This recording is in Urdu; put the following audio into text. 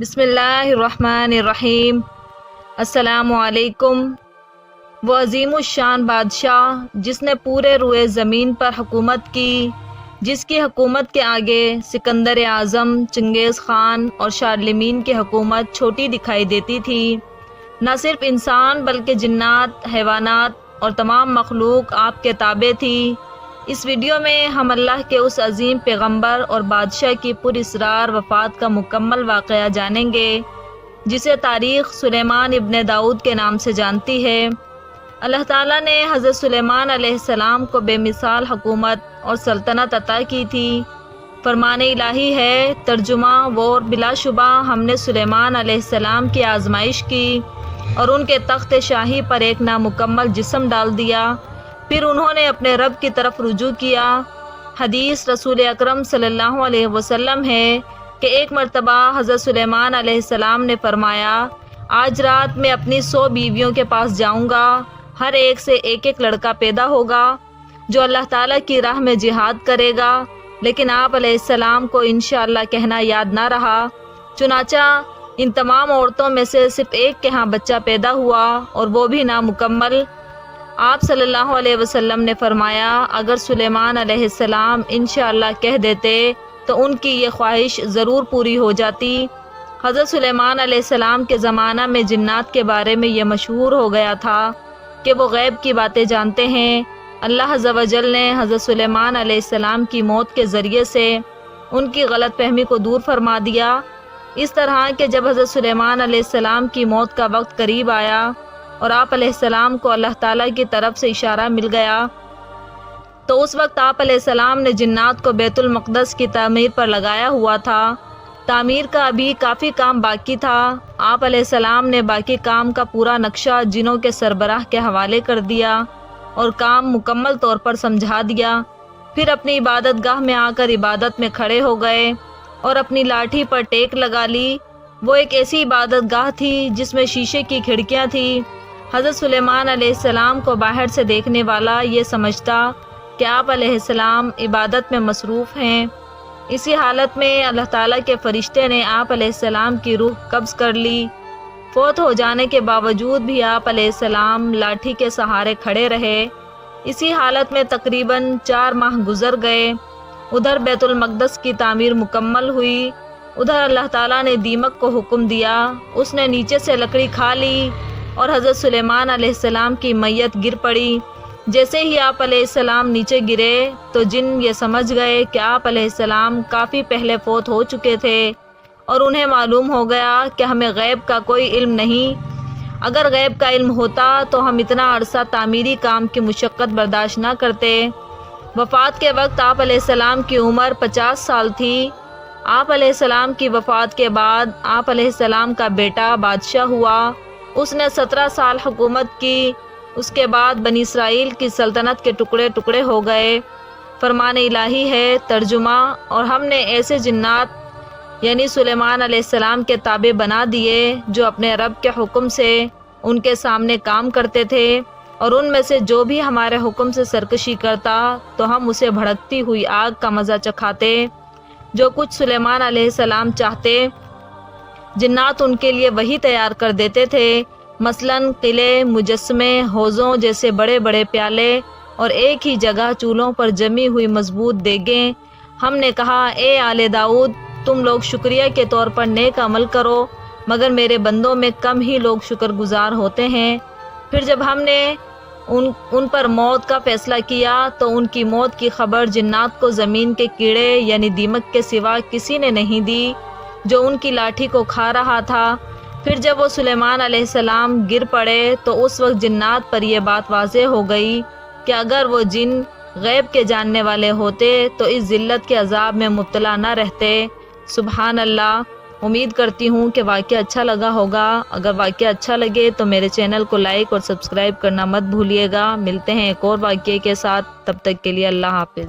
بسم اللہ الرحمن الرحیم۔ السلام علیکم۔ وہ عظیم الشان بادشاہ جس نے پورے روئے زمین پر حکومت کی، جس کی حکومت کے آگے سکندر اعظم، چنگیز خان اور شارلمین کی حکومت چھوٹی دکھائی دیتی تھی۔ نہ صرف انسان بلکہ جنات، حیوانات اور تمام مخلوق آپ کے تابع تھی۔ اس ویڈیو میں ہم اللہ کے اس عظیم پیغمبر اور بادشاہ کی پراسرار وفات کا مکمل واقعہ جانیں گے، جسے تاریخ سلیمان ابن داؤد کے نام سے جانتی ہے۔ اللہ تعالیٰ نے حضرت سلیمان علیہ السلام کو بے مثال حکومت اور سلطنت عطا کی تھی۔ فرمان الہی ہے ترجمہ وہ، بلا شبہ ہم نے سلیمان علیہ السلام کی آزمائش کی اور ان کے تخت شاہی پر ایک نامکمل جسم ڈال دیا، پھر انہوں نے اپنے رب کی طرف رجوع کیا۔ حدیث رسول اکرم صلی اللہ علیہ وسلم ہے کہ ایک مرتبہ حضرت سلیمان علیہ السلام نے فرمایا، آج رات میں اپنی 100 بیویوں کے پاس جاؤں گا، ہر ایک سے ایک ایک لڑکا پیدا ہوگا جو اللہ تعالیٰ کی راہ میں جہاد کرے گا، لیکن آپ علیہ السلام کو انشاءاللہ کہنا یاد نہ رہا۔ چنانچہ ان تمام عورتوں میں سے صرف ایک کے ہاں بچہ پیدا ہوا اور وہ بھی نامکمل۔ آپ صلی اللہ علیہ وسلم نے فرمایا، اگر سلیمان علیہ السلام انشاءاللہ کہہ دیتے تو ان کی یہ خواہش ضرور پوری ہو جاتی۔ حضرت سلیمان علیہ السلام کے زمانہ میں جنات کے بارے میں یہ مشہور ہو گیا تھا کہ وہ غیب کی باتیں جانتے ہیں۔ اللہ عز و جل نے حضرت سلیمان علیہ السلام کی موت کے ذریعے سے ان کی غلط فہمی کو دور فرما دیا، اس طرح کہ جب حضرت سلیمان علیہ السلام کی موت کا وقت قریب آیا اور آپ علیہ السلام کو اللہ تعالیٰ کی طرف سے اشارہ مل گیا تو اس وقت آپ علیہ السلام نے جنات کو بیت المقدس کی تعمیر پر لگایا ہوا تھا۔ تعمیر کا ابھی کافی کام باقی تھا۔ آپ علیہ السلام نے باقی کام کا پورا نقشہ جنوں کے سربراہ کے حوالے کر دیا اور کام مکمل طور پر سمجھا دیا۔ پھر اپنی عبادت گاہ میں آ کر عبادت میں کھڑے ہو گئے اور اپنی لاٹھی پر ٹیک لگا لی۔ وہ ایک ایسی عبادت گاہ تھی جس میں شیشے کی کھڑکیاں تھیں۔ حضرت سلیمان علیہ السلام کو باہر سے دیکھنے والا یہ سمجھتا کہ آپ علیہ السلام عبادت میں مصروف ہیں۔ اسی حالت میں اللہ تعالیٰ کے فرشتے نے آپ علیہ السلام کی روح قبض کر لی۔ فوت ہو جانے کے باوجود بھی آپ علیہ السلام لاٹھی کے سہارے کھڑے رہے۔ اسی حالت میں تقریباً 4 ماہ گزر گئے۔ ادھر بیت المقدس کی تعمیر مکمل ہوئی، ادھر اللہ تعالیٰ نے دیمک کو حکم دیا، اس نے نیچے سے لکڑی کھا لی اور حضرت سلیمان علیہ السلام کی میت گر پڑی۔ جیسے ہی آپ علیہ السلام نیچے گرے تو جن یہ سمجھ گئے کہ آپ علیہ السلام کافی پہلے فوت ہو چکے تھے اور انہیں معلوم ہو گیا کہ ہمیں غیب کا کوئی علم نہیں۔ اگر غیب کا علم ہوتا تو ہم اتنا عرصہ تعمیری کام کی مشقت برداشت نہ کرتے۔ وفات کے وقت آپ علیہ السلام کی عمر 50 سال تھی۔ آپ علیہ السلام کی وفات کے بعد آپ علیہ السلام کا بیٹا بادشاہ ہوا، اس نے 17 سال حکومت کی۔ اس کے بعد بنی اسرائیل کی سلطنت کے ٹکڑے ٹکڑے ہو گئے۔ فرمان الہی ہے ترجمہ، اور ہم نے ایسے جنات یعنی سلیمان علیہ السلام کے تابع بنا دیے جو اپنے رب کے حکم سے ان کے سامنے کام کرتے تھے، اور ان میں سے جو بھی ہمارے حکم سے سرکشی کرتا تو ہم اسے بھڑکتی ہوئی آگ کا مزہ چکھاتے۔ جو کچھ سلیمان علیہ السلام چاہتے جنات ان کے لیے وہی تیار کر دیتے تھے، مثلاً قلعے، مجسمے، حوضوں جیسے بڑے بڑے پیالے اور ایک ہی جگہ چولہوں پر جمی ہوئی مضبوط دیگیں۔ ہم نے کہا، اے آل داؤد، تم لوگ شکریہ کے طور پر نیک عمل کرو، مگر میرے بندوں میں کم ہی لوگ شکر گزار ہوتے ہیں۔ پھر جب ہم نے ان پر موت کا فیصلہ کیا تو ان کی موت کی خبر جنات کو زمین کے کیڑے یعنی دیمک کے سوا کسی نے نہیں دی جو ان کی لاٹھی کو کھا رہا تھا۔ پھر جب وہ سلیمان علیہ السلام گر پڑے تو اس وقت جنات پر یہ بات واضح ہو گئی کہ اگر وہ جن غیب کے جاننے والے ہوتے تو اس ذلت کے عذاب میں مبتلا نہ رہتے۔ سبحان اللہ۔ امید کرتی ہوں کہ واقعہ اچھا لگا ہوگا۔ اگر واقعہ اچھا لگے تو میرے چینل کو لائک اور سبسکرائب کرنا مت بھولیے گا۔ ملتے ہیں ایک اور واقعے کے ساتھ، تب تک کے لیے اللہ حافظ۔